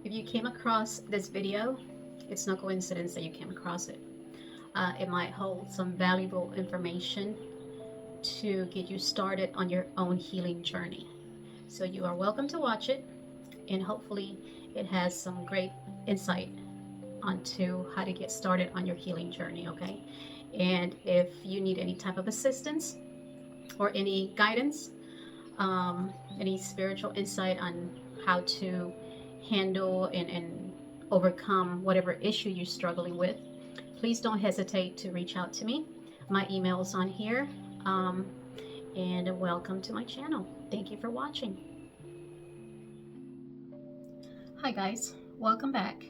If you came across this video, it's no coincidence that you came across it. It might hold some valuable information to get you started on your own healing journey. So you are welcome to watch it, and hopefully it has some great insight onto how to get started on your healing journey, okay? And if you need any type of assistance or any guidance, any spiritual insight on how to handle and overcome whatever issue you're struggling with, please don't hesitate to reach out to me. My email is on here. And welcome to my channel. Thank you for watching. Hi guys, welcome back.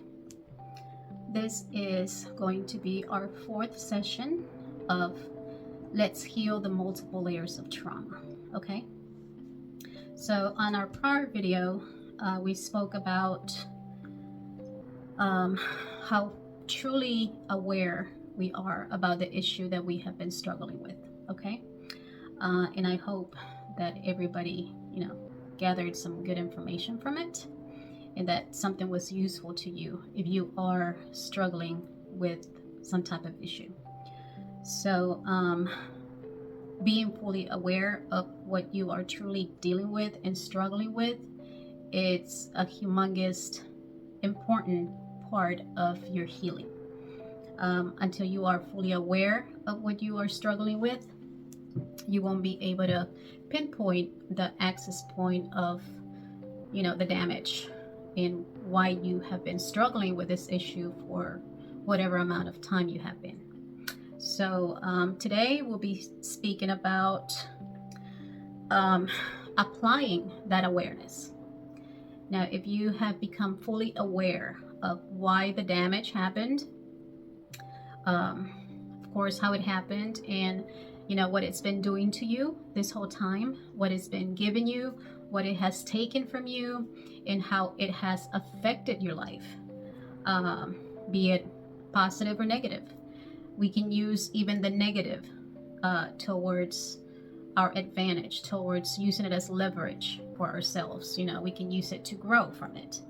This is going to be our 4th session of Let's Heal the Multiple Layers of Trauma, okay? So on our prior video, we spoke about how truly aware we are about the issue that we have been struggling with, okay? And I hope that everybody, gathered some good information from it, and that something was useful to you if you are struggling with some type of issue. So being fully aware of what you are truly dealing with and struggling with, it's a humongous important part of your healing. Until you are fully aware of what you are struggling with, you won't be able to pinpoint the access point of the damage and why you have been struggling with this issue for whatever amount of time you have been. So today we'll be speaking about applying that awareness. Now, if you have become fully aware of why the damage happened, of course how it happened, and what it's been doing to you this whole time, what it's been giving you, what it has taken from you, and how it has affected your life, be it positive or negative. We can use even the negative towards our advantage, towards using it as leverage for ourselves. We can use it to grow from it.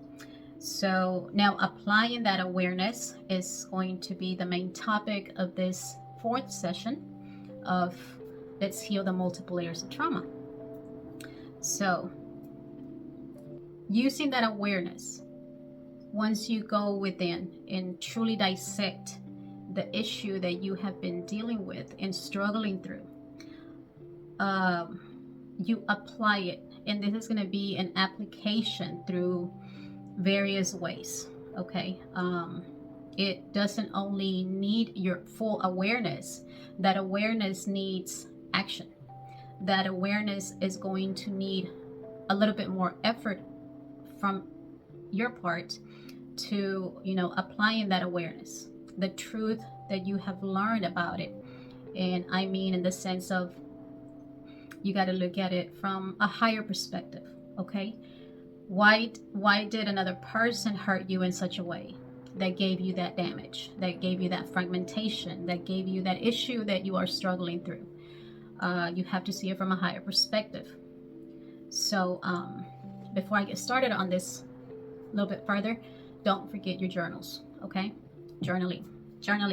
So now applying that awareness is going to be the main topic of this 4th session of Let's Heal the Multiple Layers of Trauma. So using that awareness, once you go within and truly dissect the issue that you have been dealing with and struggling through, you apply it, and this is going to be an application through various ways, okay? It doesn't only need your full awareness. That awareness needs action. That awareness is going to need a little bit more effort from your part to, applying that awareness, the truth that you have learned about it. And I mean in the sense of, you got to look at it from a higher perspective, okay? Why did another person hurt you in such a way that gave you that damage, that gave you that fragmentation, that gave you that issue that you are struggling through? You have to see it from a higher perspective. So before I get started on this a little bit further, don't forget your journals, okay? Journaling,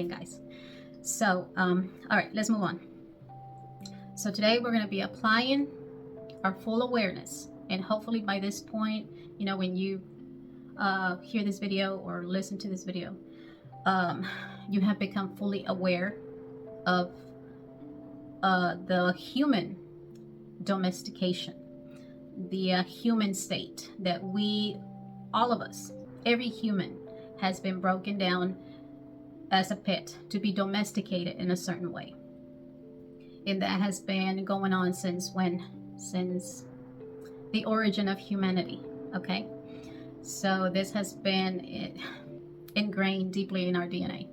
guys. So all right, let's move on. So today we're going to be applying our full awareness, and hopefully by this point, when you hear this video or listen to this video, you have become fully aware of the human domestication, the human state that all of us, every human has been broken down as a pet to be domesticated in a certain way. And that has been going on since when? Since the origin of humanity, okay? So this has been ingrained deeply in our DNA,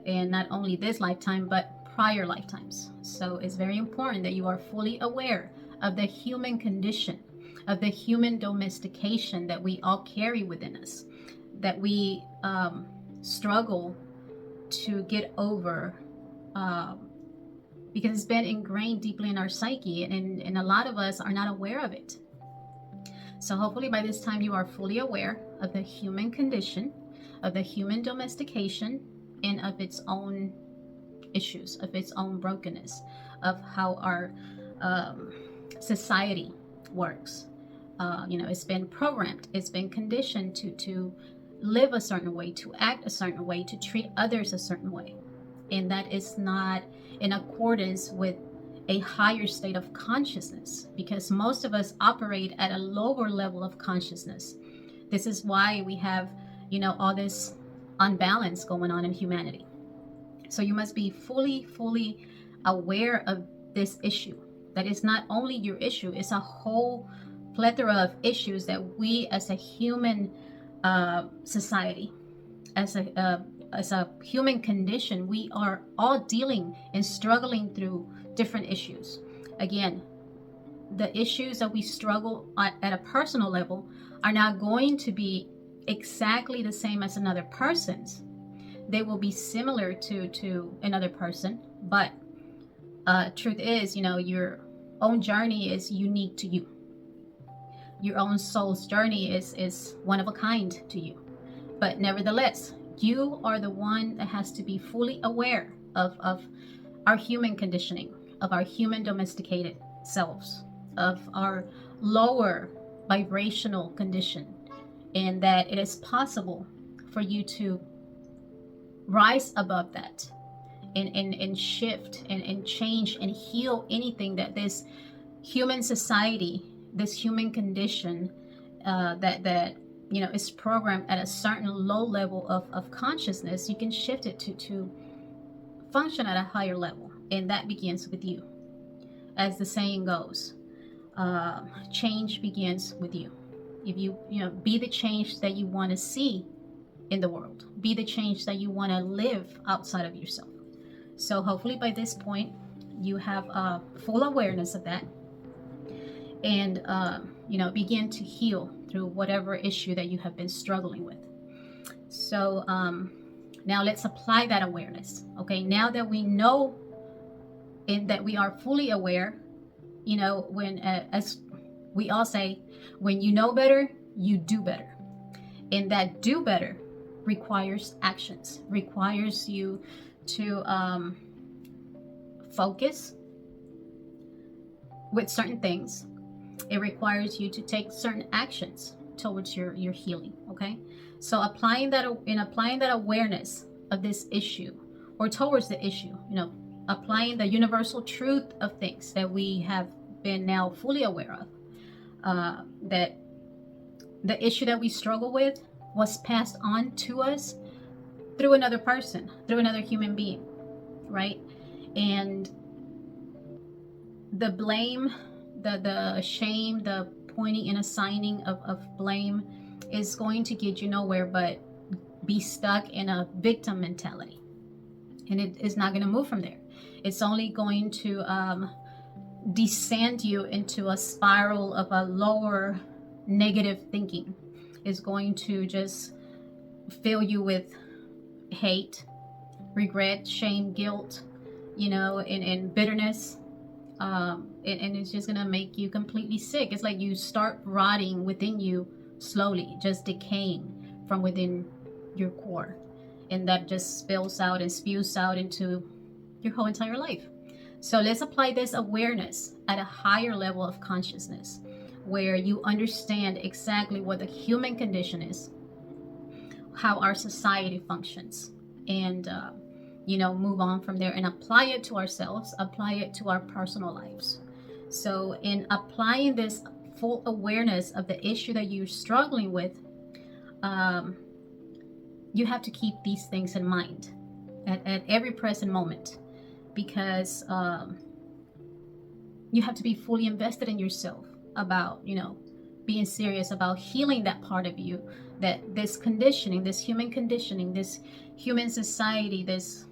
and not only this lifetime, but prior lifetimes. So it's very important that you are fully aware of the human condition, of the human domestication that we all carry within us, that we struggle to get over, because it's been ingrained deeply in our psyche, and a lot of us are not aware of it. So hopefully by this time you are fully aware of the human condition, of the human domestication, and of its own issues, of its own brokenness, of how our society works. It's been programmed, it's been conditioned to live a certain way, to act a certain way, to treat others a certain way. And that is not in accordance with a higher state of consciousness, because most of us operate at a lower level of consciousness. This is why we have, all this unbalance going on in humanity. So you must be fully aware of this issue. That is not only your issue, it's a whole plethora of issues that we as a human society, as a human condition, we are all dealing and struggling through different issues. Again, the issues that we struggle at a personal level are not going to be exactly the same as another person's. They will be similar to another person, but truth is, your own journey is unique to you. Your own soul's journey is one of a kind to you. But nevertheless, you are the one that has to be fully aware of our human conditioning, of our human domesticated selves, of our lower vibrational condition, and that it is possible for you to rise above that and shift and change and heal anything that this human society, this human condition that is programmed at a certain low level of consciousness. You can shift it to function at a higher level, and that begins with you. As the saying goes, change begins with you. If you be the change that you want to see in the world, be the change that you want to live outside of yourself. So hopefully by this point you have full awareness of that, and begin to heal through whatever issue that you have been struggling with. So now let's apply that awareness. Okay, now that we know and that we are fully aware, when as we all say, when you know better, you do better. And that do better requires actions, requires you to focus with certain things. It requires you to take certain actions towards your healing. Okay, so applying that awareness of this issue, or towards the issue, applying the universal truth of things that we have been now fully aware of, that the issue that we struggle with was passed on to us through another person, through another human being, right? And the blame, the shame, the pointing and assigning of blame is going to get you nowhere but be stuck in a victim mentality. And it is not going to move from there. It's only going to descend you into a spiral of a lower negative thinking. Is going to just fill you with hate, regret, shame, guilt, and bitterness. And it's just going to make you completely sick. It's like you start rotting within you slowly, just decaying from within your core. And that just spills out and spews out into your whole entire life. So let's apply this awareness at a higher level of consciousness, where you understand exactly what the human condition is, how our society functions, and move on from there and apply it to ourselves, apply it to our personal lives. So in applying this full awareness of the issue that you're struggling with, you have to keep these things in mind at every present moment, because you have to be fully invested in yourself about being serious about healing that part of you, that this conditioning, this human conditioning, this human society, this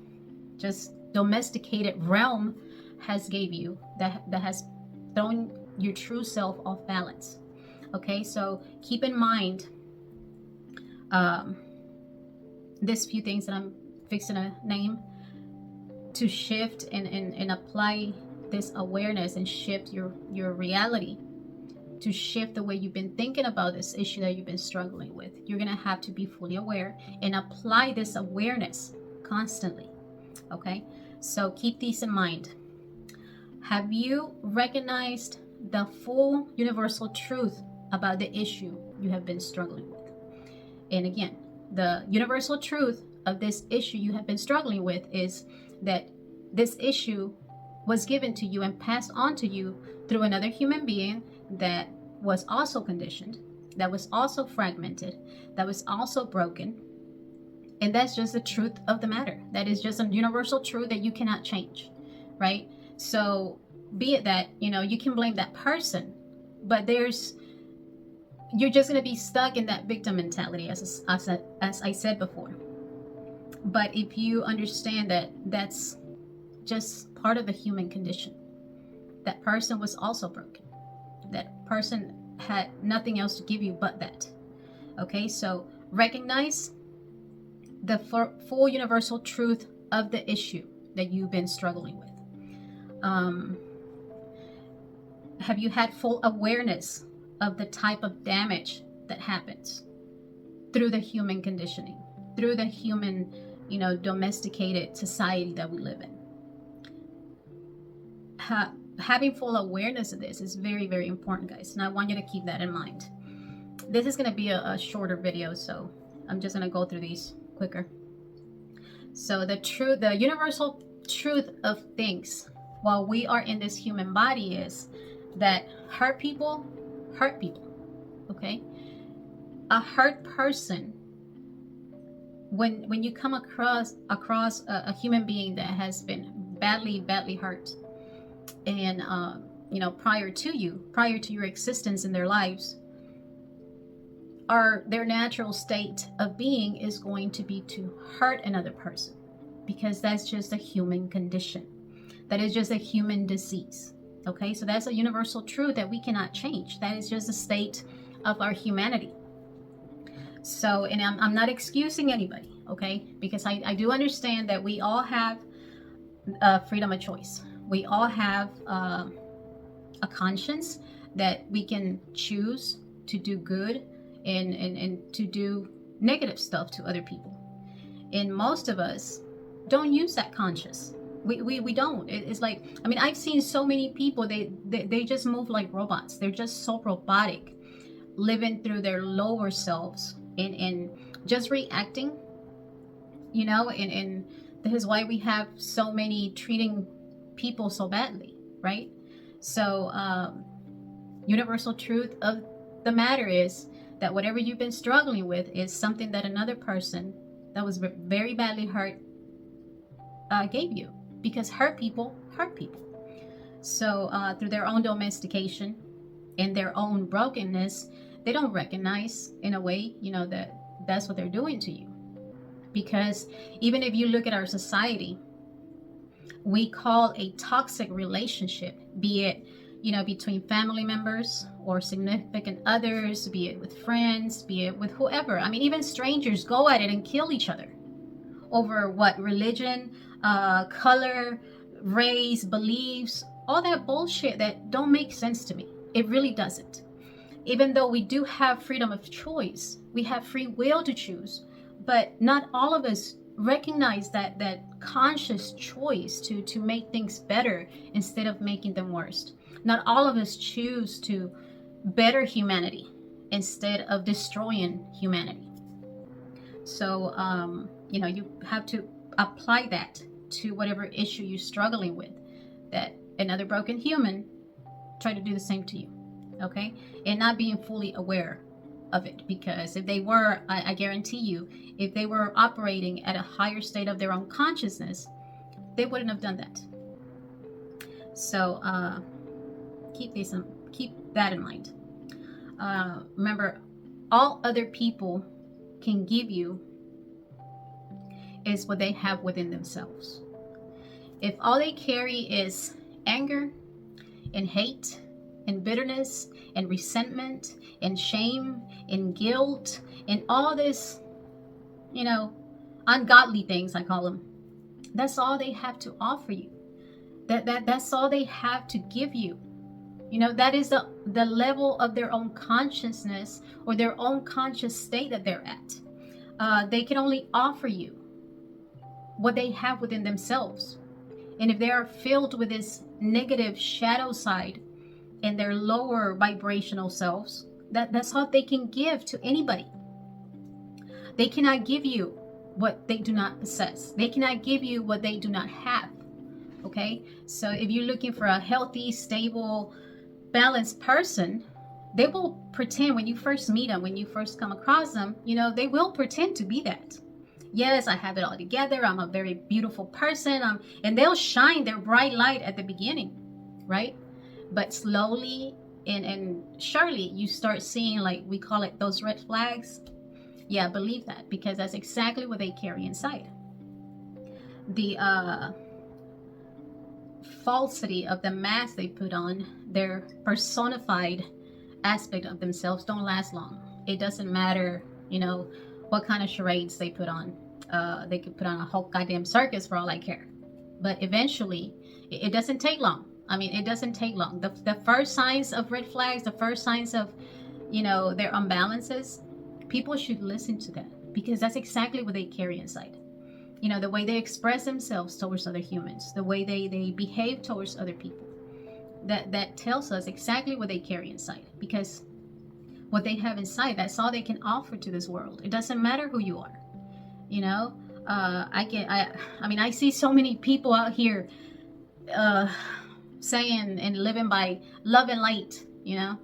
just domesticated realm has gave you, that has thrown your true self off balance. Okay, so keep in mind this few things that I'm fixing to name, to shift and apply this awareness and shift your reality to shift the way you've been thinking about this issue that you've been struggling with. You're going to have to be fully aware and apply this awareness constantly. Okay, so keep these in mind. Have you recognized the full universal truth about the issue you have been struggling with? And again, the universal truth of this issue you have been struggling with is that this issue was given to you and passed on to you through another human being that was also conditioned, that was also fragmented, that was also broken. And that's just the truth of the matter. That is just a universal truth that you cannot change, right? So be it that, you can blame that person, but you're just going to be stuck in that victim mentality, as I said before. But if you understand that that's just part of the human condition, that person was also broken, that person had nothing else to give you but that. Okay, so recognize the full universal truth of the issue that you've been struggling with. Have you had full awareness of the type of damage that happens through the human conditioning, through the human, domesticated society that we live in? Having full awareness of this is very, very important, guys. And I want you to keep that in mind. This is going to be a shorter video, so I'm just going to go through these quicker. So the universal truth of things while we are in this human body is that hurt people, okay? A hurt person, when you come across a human being that has been badly hurt, and prior to your existence in their lives, their natural state of being is going to be to hurt another person, because that's just a human condition. That is just a human disease. Okay, so that's a universal truth that we cannot change. That is just a state of our humanity. So, and I'm not excusing anybody, okay? Because I do understand that we all have freedom of choice. We all have a conscience that we can choose to do good and to do negative stuff to other people. And most of us don't use that conscience. We don't. It's like, I've seen so many people, they just move like robots. They're just so robotic, living through their lower selves and just reacting, and this is why we have so many treating people so badly, right? So universal truth of the matter is that whatever you've been struggling with is something that another person that was very badly hurt gave you. Because hurt people. So through their own domestication and their own brokenness, they don't recognize in a way, that's what they're doing to you. Because even if you look at our society, we call a toxic relationship, be it, between family members or significant others, be it with friends, be it with whoever. Even strangers go at it and kill each other over what? Religion, color, race, beliefs, all that bullshit that don't make sense to me. It really doesn't. Even though we do have freedom of choice, we have free will to choose, but not all of us recognize that conscious choice to make things better instead of making them worse. Not all of us choose to better humanity instead of destroying humanity. So you have to apply that to whatever issue you're struggling with, that another broken human try to do the same to you, okay? And not being fully aware of it, because if they were, I guarantee you, if they were operating at a higher state of their own consciousness, they wouldn't have done that. So keep that in mind. Remember, all other people can give you is what they have within themselves. If all they carry is anger and hate and bitterness and resentment and shame and guilt and all this, ungodly things, I call them, that's all they have to offer you. That's all they have to give you. You know, that is the level of their own consciousness or their own conscious state that they're at. They can only offer you what they have within themselves. And if they are filled with this negative shadow side in their lower vibrational selves, that's all they can give to anybody. They cannot give you what they do not possess. They cannot give you what they do not have. Okay? So if you're looking for a healthy, stable, balanced person, they will pretend when you first meet them, when you first come across them, you know, they will pretend to be that. Yes, I have it all together. I'm a very beautiful person. And they'll shine their bright light at the beginning, right? But slowly and surely you start seeing, like we call it, those red flags. Yeah, believe that, because that's exactly what they carry inside. The falsity of the mask they put on, their personified aspect of themselves, don't last long. It doesn't matter, you know, what kind of charades they put on. They could put on a whole goddamn circus for all I care. But eventually, it doesn't take long. I mean, it doesn't take long. The first signs of red flags, the first signs of, you know, their imbalances, people should listen to that, because that's exactly what they carry inside. You know, the way they express themselves towards other humans, the way they behave towards other people, that tells us exactly what they carry inside. Because what they have inside, that's all they can offer to this world. It doesn't matter who you are. You know, I mean, I see so many people out here saying and living by love and light. You know,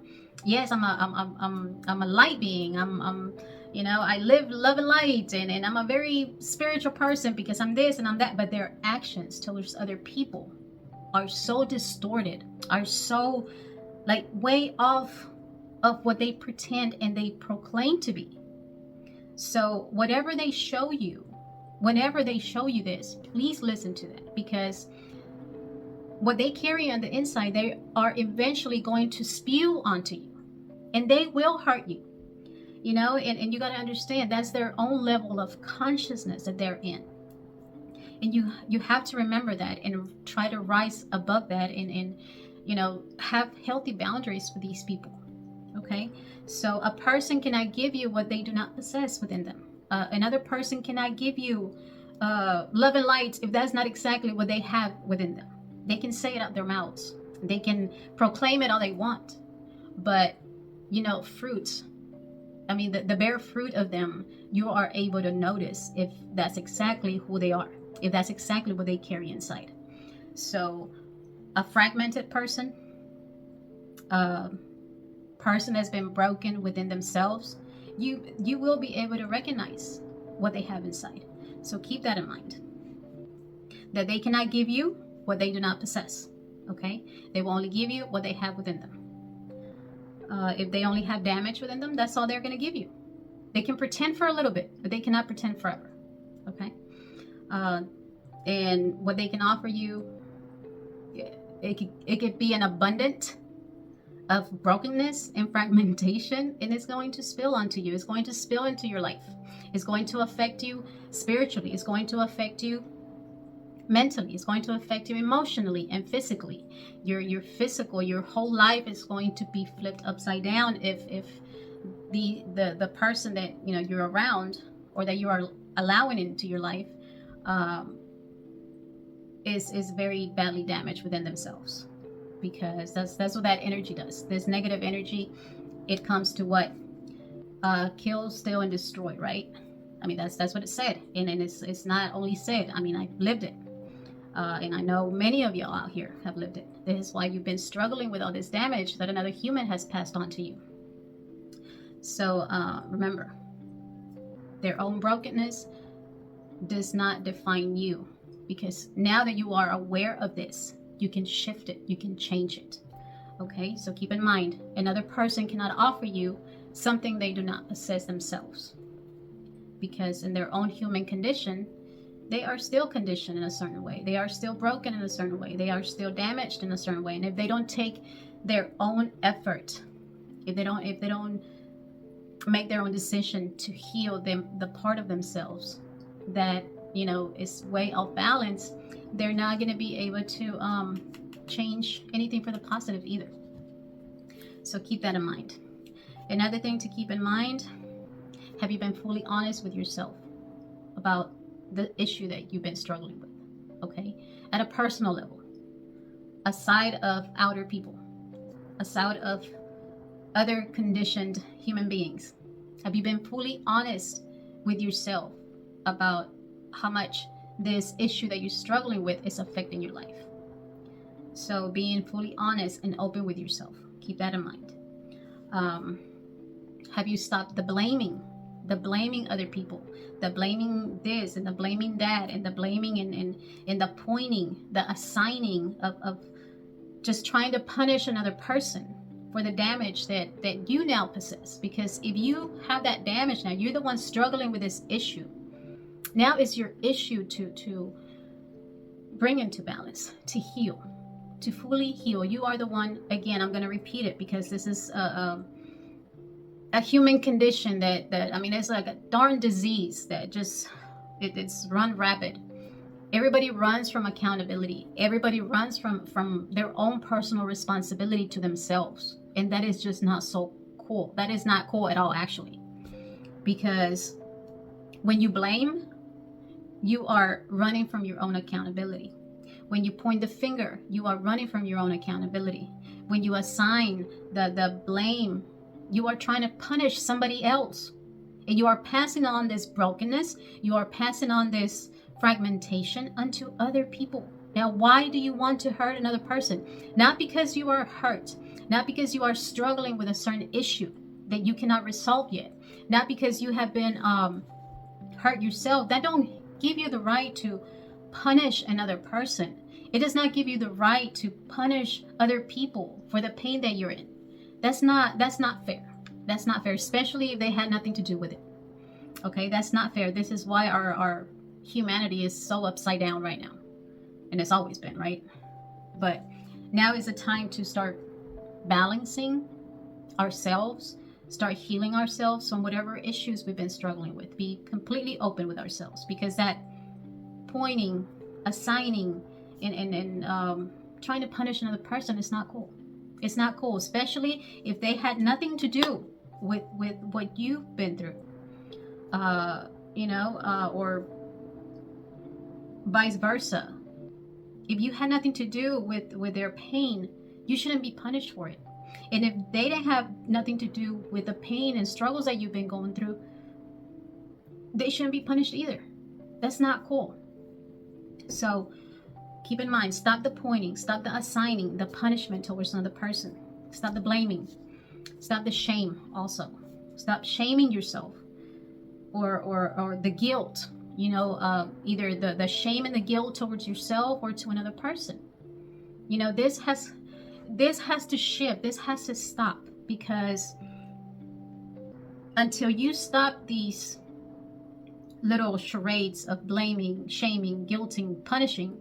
yes, I'm a light being. I'm you know, I live love and light, and I'm a very spiritual person because I'm this and I'm that. But their actions towards other people are so distorted, are so like way off of what they pretend and they proclaim to be. So whatever they show you, whenever they show you this, please listen to that, because what they carry on the inside, they are eventually going to spew onto you, and they will hurt you. You know, and you got to understand that's their own level of consciousness that they're in. And you have to remember that and try to rise above that, and you know, have healthy boundaries with these people. Okay, so a person cannot give you what they do not possess within them. Another person cannot give you love and light if that's not exactly what they have within them. They can say it out their mouths, they can proclaim it all they want, but you know, fruits, I mean, the bare fruit of them, you are able to notice if that's exactly who they are, if that's exactly what they carry inside. So a fragmented person, person has been broken within themselves, you will be able to recognize what they have inside. So keep that in mind, that they cannot give you what they do not possess. Okay, they will only give you what they have within them. If they only have damage within them, that's all they're going to give you. They can pretend for a little bit, but they cannot pretend forever. Okay, and what they can offer you, it could be an abundant of brokenness and fragmentation, and it's going to spill onto you. It's going to spill into your life. It's going to affect you spiritually. It's going to affect you mentally. It's going to affect you emotionally and physically. Your physical, your whole life is going to be flipped upside down if the person that, you know, you're around or that you are allowing into your life is very badly damaged within themselves. Because that's what that energy does. This negative energy, it comes to what? Kill, steal, and destroy, right? I mean, that's what it said. And it's not only said, I mean, I lived it. And I know many of y'all out here have lived it. This is why you've been struggling with all this damage that another human has passed on to you. So remember, their own brokenness does not define you. Because now that you are aware of this, you can shift it, you can change it. Okay, so keep in mind, another person cannot offer you something they do not possess themselves. Because in their own human condition, they are still conditioned in a certain way. They are still broken in a certain way. They are still damaged in a certain way. And if they don't take their own effort, if they don't make their own decision to heal them, the part of themselves that, you know, is way off balance, they're not going to be able to change anything for the positive either. So keep that in mind. Another thing to keep in mind, have you been fully honest with yourself about the issue that you've been struggling with? Okay, at a personal level, aside of outer people, aside of other conditioned human beings, have you been fully honest with yourself about how much this issue that you're struggling with is affecting your life? So being fully honest and open with yourself, keep that in mind. Have you stopped the blaming other people, the blaming this and the blaming that, and the blaming and the pointing, the assigning of just trying to punish another person for the damage that you now possess? Because if you have that damage now, you're the one struggling with this issue. Now it's your issue to bring into balance, to heal, to fully heal. You are the one. Again, I'm going to repeat it because this is a human condition that I mean, it's like a darn disease that just it's run rapid. Everybody runs from accountability. Everybody runs from their own personal responsibility to themselves, and that is just not so cool. That is not cool at all, actually, because when you blame, you are running from your own accountability. When you point the finger, you are running from your own accountability. When you assign the blame, you are trying to punish somebody else. And you are passing on this brokenness. You are passing on this fragmentation unto other people. Now, why do you want to hurt another person? Not because you are hurt. Not because you are struggling with a certain issue that you cannot resolve yet. Not because you have been hurt yourself. That don't give you the right to punish another person. It does not give you the right to punish other people for the pain that you're in. That's not fair. That's not fair, especially if they had nothing to do with it. Okay, that's not fair. This is why our humanity is so upside down right now. And it's always been, right? But now is the time to start balancing ourselves, start healing ourselves from whatever issues we've been struggling with. Be completely open with ourselves, because that pointing, assigning, and trying to punish another person is not cool. It's not cool, especially if they had nothing to do with what you've been through, or vice versa. If you had nothing to do with their pain, you shouldn't be punished for it. And if they didn't have nothing to do with the pain and struggles that you've been going through, they shouldn't be punished either. That's not cool. So keep in mind, stop the pointing, stop the assigning, the punishment towards another person. Stop the blaming. Stop the shame also. Stop shaming yourself or the guilt, either the shame and the guilt towards yourself or to another person. This has to shift. This has to stop, because until you stop these little charades of blaming, shaming, guilting, punishing,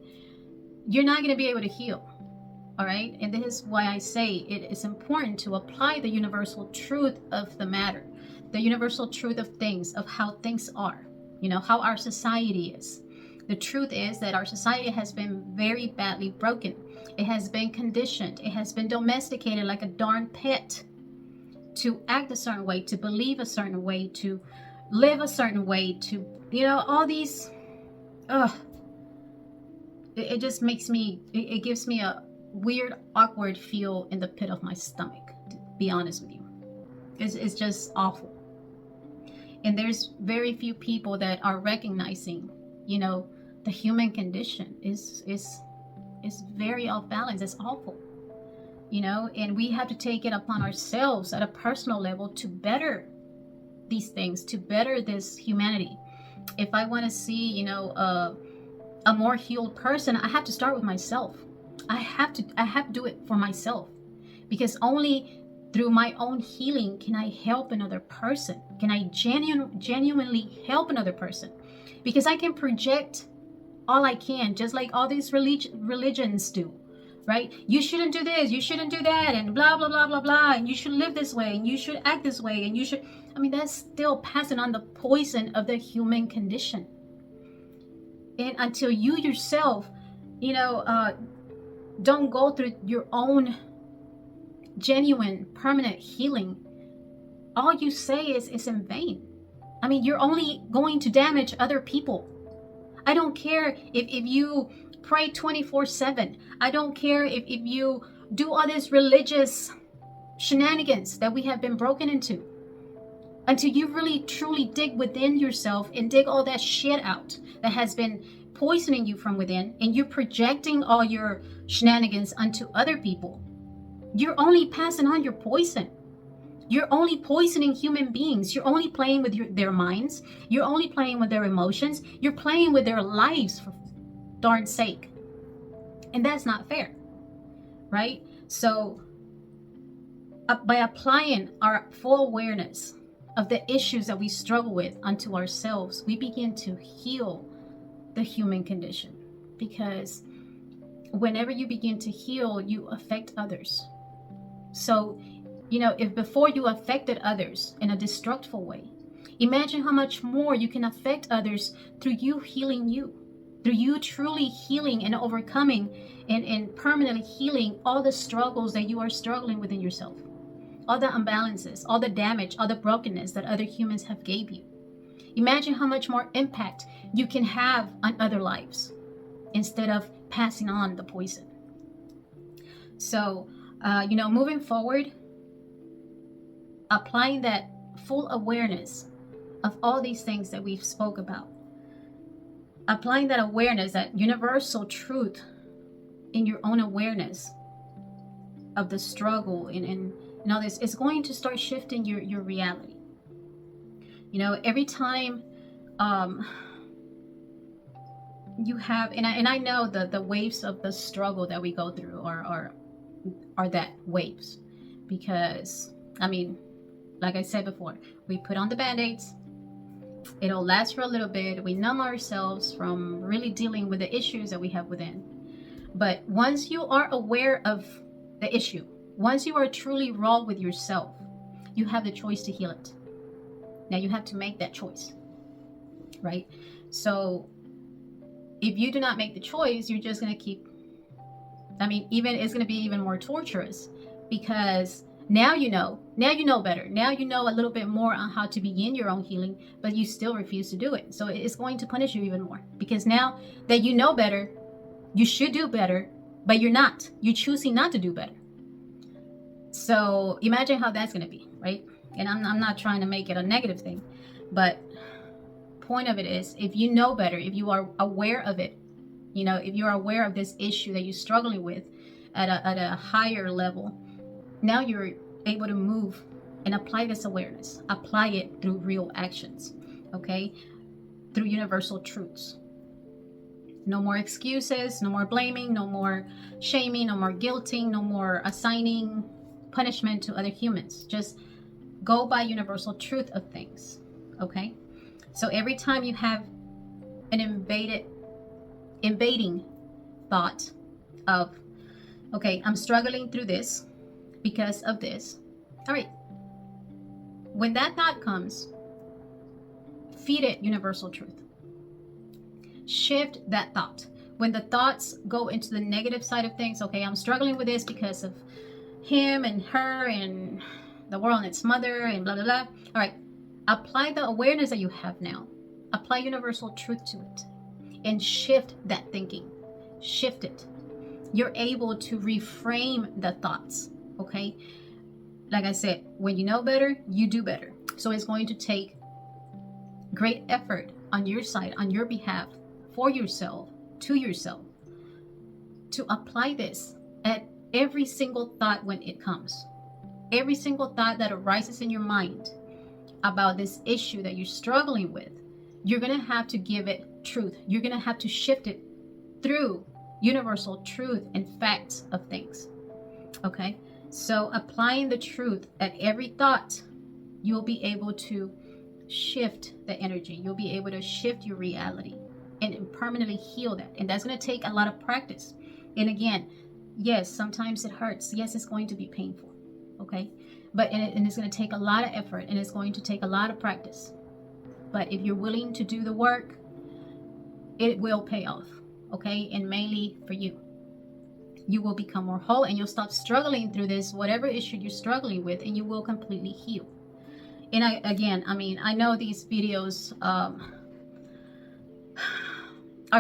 you're not going to be able to heal. All right. And this is why I say it is important to apply the universal truth of the matter, the universal truth of things, of how things are, how our society is. The truth is that our society has been very badly broken. It has been conditioned. It has been domesticated like a darn pet to act a certain way, to believe a certain way, to live a certain way, to, all these, it just makes me, it gives me a weird, awkward feel in the pit of my stomach, to be honest with you. It's just awful. And there's very few people that are recognizing, the human condition is very off balance. It's awful, and we have to take it upon ourselves at a personal level to better these things, to better this humanity. If I want to see, a more healed person, I have to start with myself. I have to do it for myself, because only through my own healing can I help another person. Can I genuinely help another person? Because I can project all I can, just like all these religions do, right? You shouldn't do this, you shouldn't do that, and blah, blah, blah, blah, blah, and you should live this way, and you should act this way, and you should, that's still passing on the poison of the human condition. And until you yourself, don't go through your own genuine, permanent healing, all you say is in vain. I mean, you're only going to damage other people. I don't care if you pray 24/7. I don't care if you do all this religious shenanigans that we have been broken into. Until you really truly dig within yourself and dig all that shit out that has been poisoning you from within, and you're projecting all your shenanigans onto other people, you're only passing on your poison. You're only poisoning human beings. You're only playing with their minds. You're only playing with their emotions. You're playing with their lives, for darn sake. And that's not fair, right? So by applying our full awareness of the issues that we struggle with unto ourselves, we begin to heal the human condition. Because whenever you begin to heal, you affect others. So, if before you affected others in a destructive way, imagine how much more you can affect others through you healing you, through you truly healing and overcoming and permanently healing all the struggles that you are struggling within yourself, all the imbalances, all the damage, all the brokenness that other humans have gave you. Imagine how much more impact you can have on other lives instead of passing on the poison. So, moving forward, applying that full awareness of all these things that we've spoke about, applying that awareness, that universal truth in your own awareness of the struggle and all this, is going to start shifting your reality. Every time you have, and I know the waves of the struggle that we go through are that waves, because like I said before, we put on the band-aids, it'll last for a little bit, we numb ourselves from really dealing with the issues that we have within. But once you are aware of the issue, once you are truly raw with yourself, you have the choice to heal it. Now you have to make that choice, right? So if you do not make the choice, you're just going to keep, it's going to be even more torturous, because now you know better. Now you know a little bit more on how to begin your own healing, but you still refuse to do it. So it's going to punish you even more, because now that you know better, you should do better, but you're not. You're choosing not to do better. So imagine how that's going to be, right? And I'm not trying to make it a negative thing, but point of it is, if you know better, if you are aware of it, if you're aware of this issue that you're struggling with at a higher level, now you're able to move and apply this awareness, apply it through real actions, okay? Through universal truths. No more excuses, no more blaming, no more shaming, no more guilting, no more assigning punishment to other humans. Just go by universal truth of things, okay? So every time you have an invading thought of, okay, I'm struggling through this because of this. All right. When that thought comes, feed it universal truth. Shift that thought. When the thoughts go into the negative side of things, okay, I'm struggling with this because of him and her and the world and its mother and blah, blah, blah. All right. Apply the awareness that you have now. Apply universal truth to it and shift that thinking. Shift it. You're able to reframe the thoughts, okay? Like I said, when you know better, you do better. So it's going to take great effort on your side, on your behalf, for yourself, to apply this at every single thought when it comes. Every single thought that arises in your mind about this issue that you're struggling with, you're going to have to give it truth. You're going to have to shift it through universal truth and facts of things. Okay? So applying the truth at every thought, you'll be able to shift the energy. You'll be able to shift your reality and permanently heal that. And that's going to take a lot of practice. And again, yes, sometimes it hurts. Yes, it's going to be painful. Okay? But it's going to take a lot of effort, and it's going to take a lot of practice. But if you're willing to do the work, it will pay off. Okay? And mainly for you. You will become more whole, and you'll stop struggling through this, whatever issue you're struggling with, and you will completely heal. And I know these videos are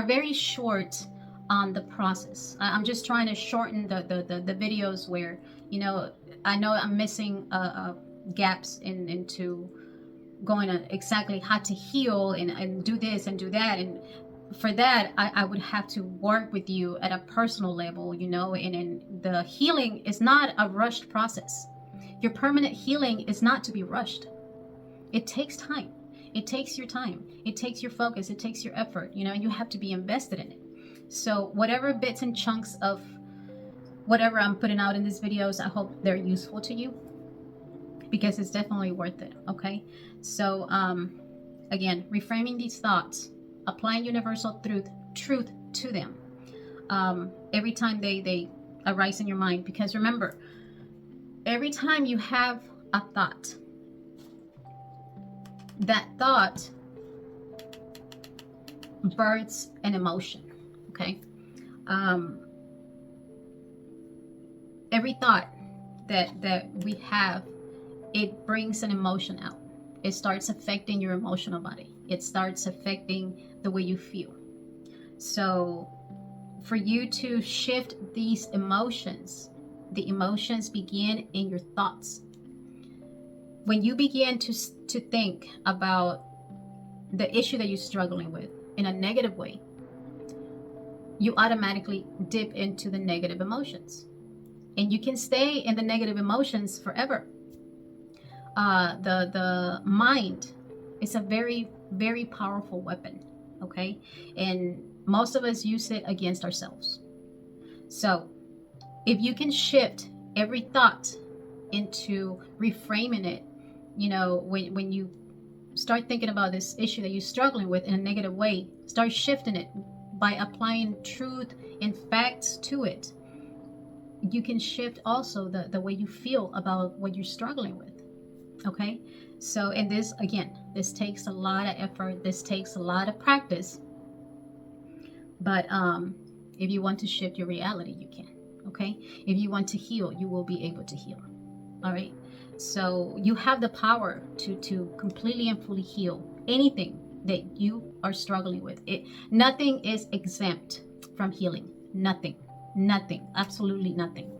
very short on the process. I'm just trying to shorten the videos where, I know I'm missing gaps into going on exactly how to heal and do this and do that. And for that, I would have to work with you at a personal level, and the healing is not a rushed process. Your permanent healing is not to be rushed. It takes time. It takes your time. It takes your focus. It takes your effort, and you have to be invested in it. So whatever bits and chunks of whatever I'm putting out in these videos, I hope they're useful to you, because it's definitely worth it. Okay. So, again, reframing these thoughts, applying universal truth to them, every time they arise in your mind, because remember, every time you have a thought, that thought births an emotion. Okay. Every thought that we have, it brings an emotion out. It starts affecting your emotional body. It starts affecting the way you feel. So for you to shift these emotions, the emotions begin in your thoughts. When you begin to think about the issue that you're struggling with in a negative way, you automatically dip into the negative emotions. And you can stay in the negative emotions forever. The mind is a very, very powerful weapon, okay? And most of us use it against ourselves. So if you can shift every thought into reframing it, when you start thinking about this issue that you're struggling with in a negative way, start shifting it by applying truth and facts to it. You can shift also the way you feel about what you're struggling with. Okay. So, and this takes a lot of effort. This takes a lot of practice. But if you want to shift your reality, you can. Okay. If you want to heal, you will be able to heal. All right. So you have the power to completely and fully heal anything that you are struggling with. Nothing is exempt from healing. Nothing, absolutely nothing.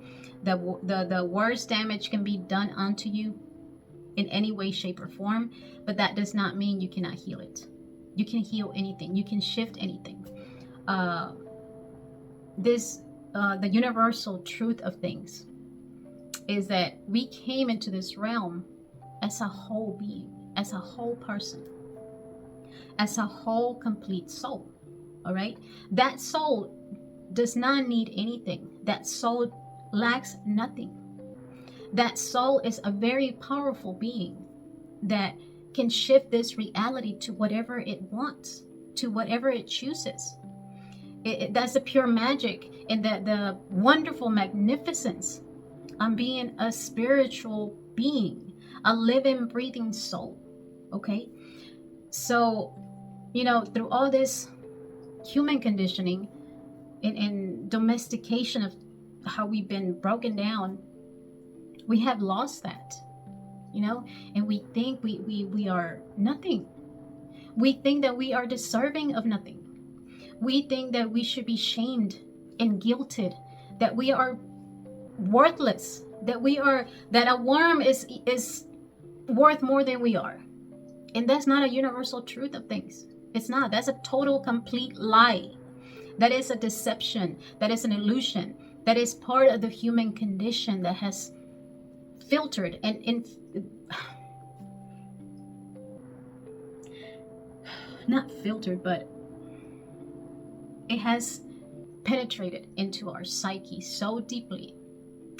The worst damage can be done onto you in any way, shape, or form, but that does not mean you cannot heal it. You can heal anything. You can shift anything. The universal truth of things is that we came into this realm as a whole being, as a whole person, as a whole complete soul. All right. That soul does not need anything. That soul lacks nothing. That soul is a very powerful being that can shift this reality to whatever it wants, to whatever it chooses. That's the pure magic and the wonderful magnificence on being a spiritual being, a living, breathing soul. Okay? So, through all this human conditioning and domestication of how we've been broken down, we have lost that, and we think we are nothing. We think that we are deserving of nothing. We think that we should be shamed and guilted, that we are worthless, that a worm is worth more than we are. And that's not a universal truth of things. It's not. That's a total, complete lie. That is a deception. That is an illusion. That is part of the human condition that has filtered and not filtered, but it has penetrated into our psyche so deeply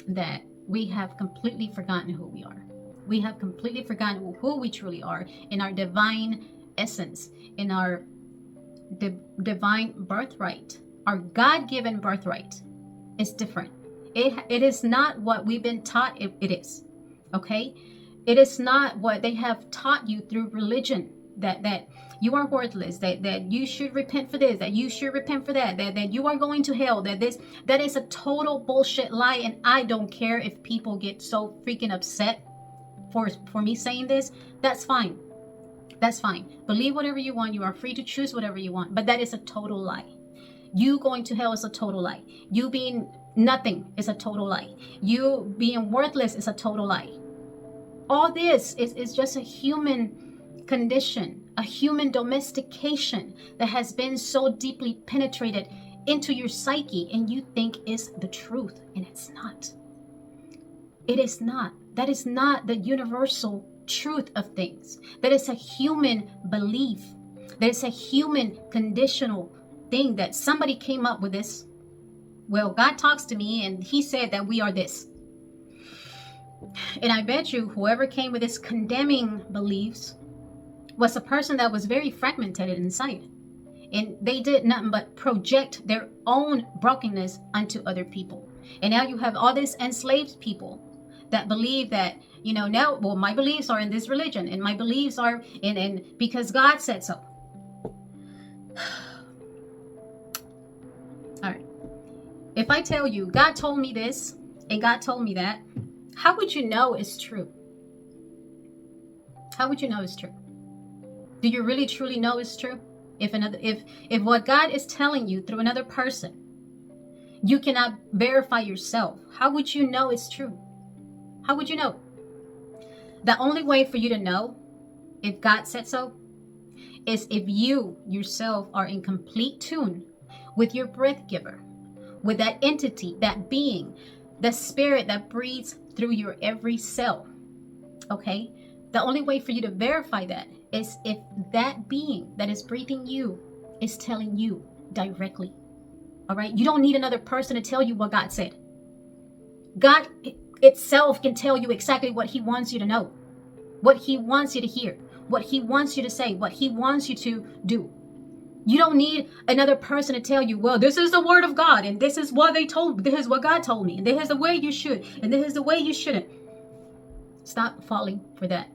that we have completely forgotten who we are. We have completely forgotten who we truly are in our divine essence, in our divine birthright. Our God-given birthright is different. It is not what we've been taught it is. Okay? It is not what they have taught you through religion. that you are worthless, that you should repent for this, that you should repent for that you are going to hell, that is a total bullshit lie. And I don't care if people get so freaking upset for me saying this. That's fine. That's fine. Believe whatever you want. You are free to choose whatever you want. But that is a total lie. You going to hell is a total lie. You being nothing is a total lie. You being worthless is a total lie. All this is just a human condition, a human domestication that has been so deeply penetrated into your psyche, and you think is the truth, and it's not. It is not. That is not the universal truth of things. That is a human belief. That is a human conditional thing that somebody came up with this. Well, God talks to me and he said that we are this. And I bet you whoever came with this condemning beliefs was a person that was very fragmented inside. And they did nothing but project their own brokenness onto other people. And now you have all these enslaved people that believe that, now, well, my beliefs are in this religion, and my beliefs are in because God said so. All right. If I tell you, God told me this, and God told me that, how would you know it's true? How would you know it's true? Do you really truly know it's true? If what God is telling you through another person, you cannot verify yourself, how would you know it's true? How would you know? The only way for you to know if God said so is if you yourself are in complete tune with your breath giver, with that entity, that being, the spirit that breathes through your every cell. Okay? The only way for you to verify that is if that being that is breathing you is telling you directly. All right? You don't need another person to tell you what God said. God itself can tell you exactly what he wants you to know, what he wants you to hear, what he wants you to say, what he wants you to do. You don't need another person to tell you, well, this is the word of God, and this is what this is what God told me, and this is the way you should, and this is the way you shouldn't. Stop falling for that.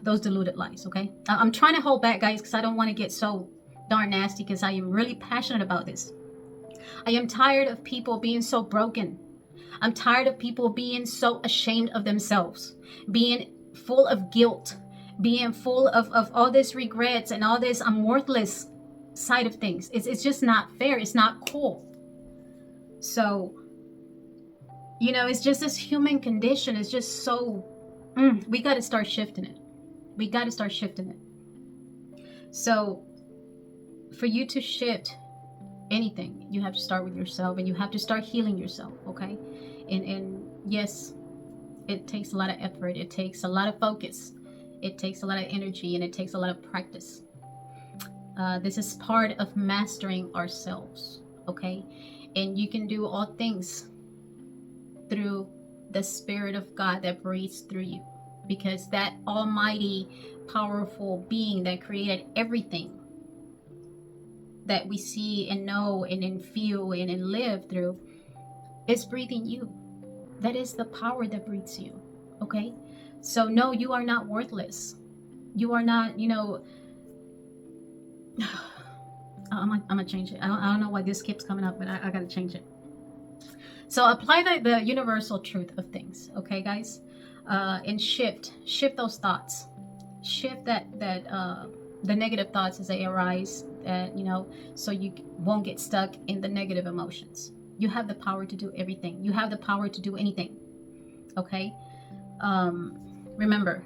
Those deluded lies, okay? I'm trying to hold back, guys, because I don't want to get so darn nasty, because I am really passionate about this. I am tired of people being so broken. I'm tired of people being so ashamed of themselves, being full of guilt, being full of all this regrets and all this I'm worthless side of things. It's just not fair. It's not cool. So, it's just this human condition. It's just so, we got to start shifting it. We got to start shifting it. So, for you to shift anything, you have to start with yourself, and you have to start healing yourself, okay? And yes, it takes a lot of effort. It takes a lot of focus. It takes a lot of energy, and it takes a lot of practice. This is part of mastering ourselves, okay? And you can do all things through the Spirit of God that breathes through you, because that almighty, powerful being that created everything that we see and know and feel and live through is breathing you. That is the power that breathes you, okay? So no, you are not worthless. You are not, I'm gonna change it. I don't know why this keeps coming up, but I gotta change it. So apply the universal truth of things, okay, guys? And shift those thoughts. Shift that the negative thoughts as they arise, so you won't get stuck in the negative emotions. You have the power to do everything. You have the power to do anything, okay? Remember,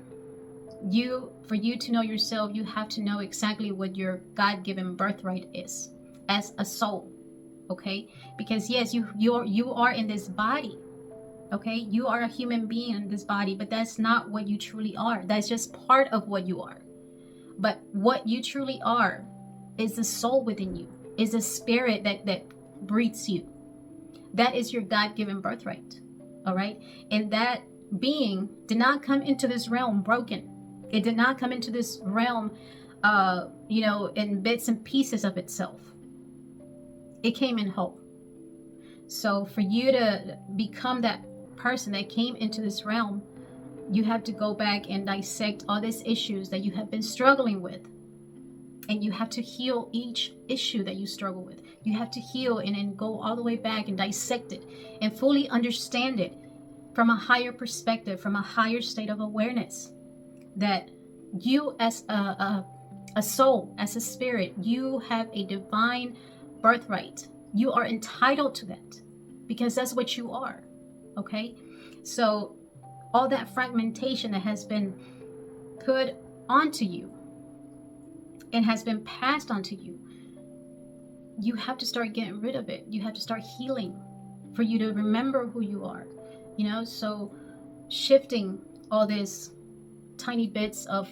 for you to know yourself, you have to know exactly what your God-given birthright is as a soul, okay? Because yes, you are in this body, okay? You are a human being in this body, but that's not what you truly are. That's just part of what you are. But what you truly are is the soul within you, is the spirit that breathes you. That is your God-given birthright, all right? And that being did not come into this realm broken. It did not come into this realm, in bits and pieces of itself. It came in whole. So for you to become that person that came into this realm, You have to go back and dissect all these issues that you have been struggling with. And you have to heal each issue that you struggle with. You have to heal and then go all the way back and dissect it and fully understand it from a higher perspective, from a higher state of awareness. That you as a soul, as a spirit, you have a divine birthright. You are entitled to that because that's what you are. Okay? So all that fragmentation that has been put onto you and has been passed on to you, you have to start getting rid of it. You have to start healing for you to remember who you are, you know. So shifting all these tiny bits of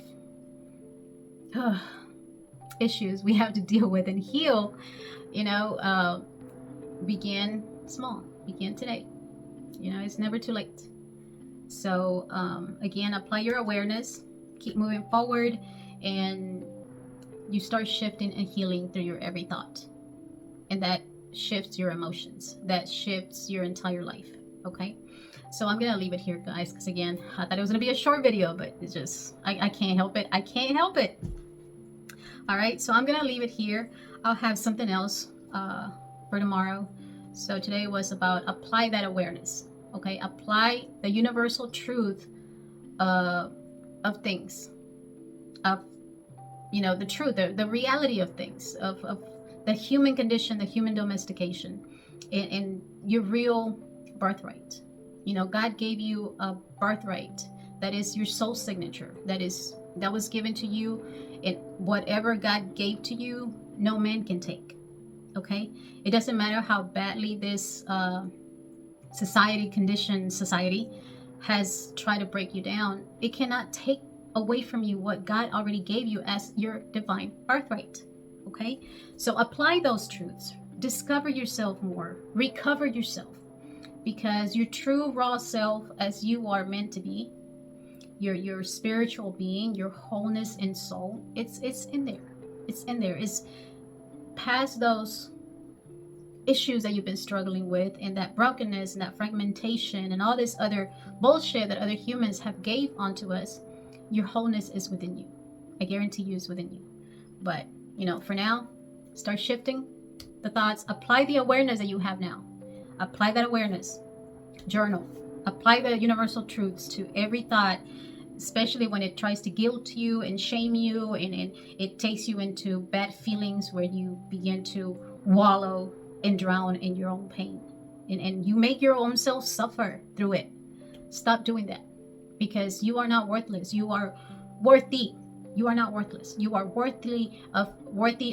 issues we have to deal with and heal, you know, begin small, begin today. You know, it's never too late. So again, apply your awareness, keep moving forward, and you start shifting and healing through your every thought. And that shifts your emotions. That shifts your entire life. Okay? So I'm going to leave it here, guys, because again, I thought it was going to be a short video, but it's just, I can't help it. I can't help it. All right? So I'm going to leave it here. I'll have something else for tomorrow. So today was about apply that awareness. Okay? Apply the universal truth of things. Of, you know, the truth, the reality of things, of the human condition, the human domestication, and your real birthright. You know, God gave you a birthright that is your soul signature, that was given to you, and whatever God gave to you, no man can take. Okay? It doesn't matter how badly this society has tried to break you down. It cannot take away from you what God already gave you as your divine birthright. Okay? So apply those truths. Discover yourself more. Recover yourself. Because your true raw self, as you are meant to be, your spiritual being, your wholeness and soul, it's in there. It's in there. It's past those issues that you've been struggling with, and that brokenness and that fragmentation and all this other bullshit that other humans have gave onto us. Your wholeness is within you. I guarantee you it's within you. But, you know, for now, start shifting the thoughts. Apply the awareness that you have now. Apply that awareness. Journal. Apply the universal truths to every thought, especially when it tries to guilt you and shame you, and it takes you into bad feelings where you begin to wallow and drown in your own pain. And you make your own self suffer through it. Stop doing that. Because you are not worthless. You are worthy. You are not worthless. You are worthy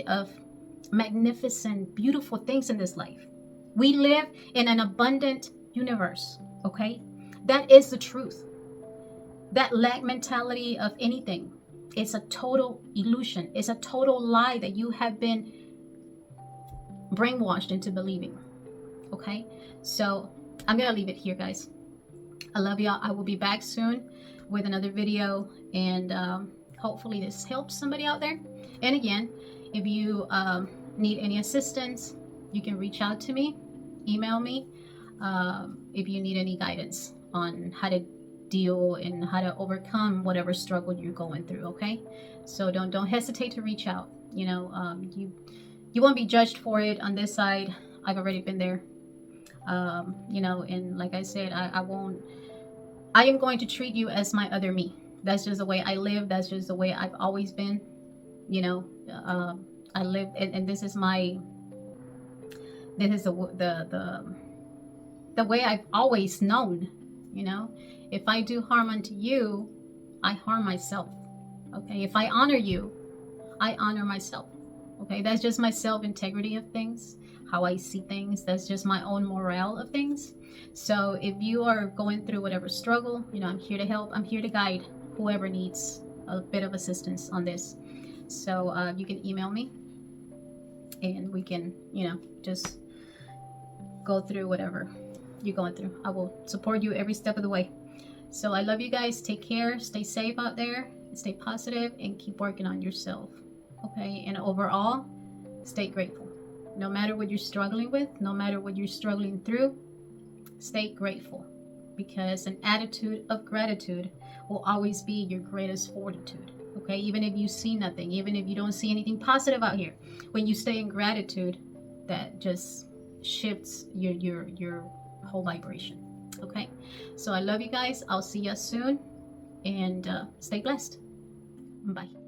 of magnificent, beautiful things in this life. We live in an abundant universe. Okay? That is the truth. That lack mentality of anything, it's a total illusion. It's a total lie that you have been brainwashed into believing. Okay? So I'm going to leave it here, guys. I love y'all. I will be back soon with another video, and hopefully this helps somebody out there. And again, if you need any assistance, you can reach out to me, email me, if you need any guidance on how to deal and how to overcome whatever struggle you're going through. Okay? So don't hesitate to reach out. You know, you won't be judged for it on this side. I've already been there. You know, and like I said, I am going to treat you as my other me. That's just the way I live. That's just the way I've always been. You know, I live, and this is the way I've always known. You know, if I do harm unto you, I harm myself. Okay, if I honor you, I honor myself. Okay, that's just my self-integrity of things, how I see things. That's just my own morale of things. So if you are going through whatever struggle, you know, I'm here to help. I'm here to guide whoever needs a bit of assistance on this. So you can email me, and we can, you know, just go through whatever you're going through. I will support you every step of the way. So I love you guys. Take care. Stay safe out there. Stay positive and keep working on yourself. Okay? And overall, stay grateful. No matter what you're struggling with, no matter what you're struggling through, stay grateful. because an attitude of gratitude will always be your greatest fortitude. Okay, even if you see nothing, even if you don't see anything positive out here, when you stay in gratitude, that just shifts your whole vibration. Okay, so I love you guys. I'll see you soon, and stay blessed. Bye.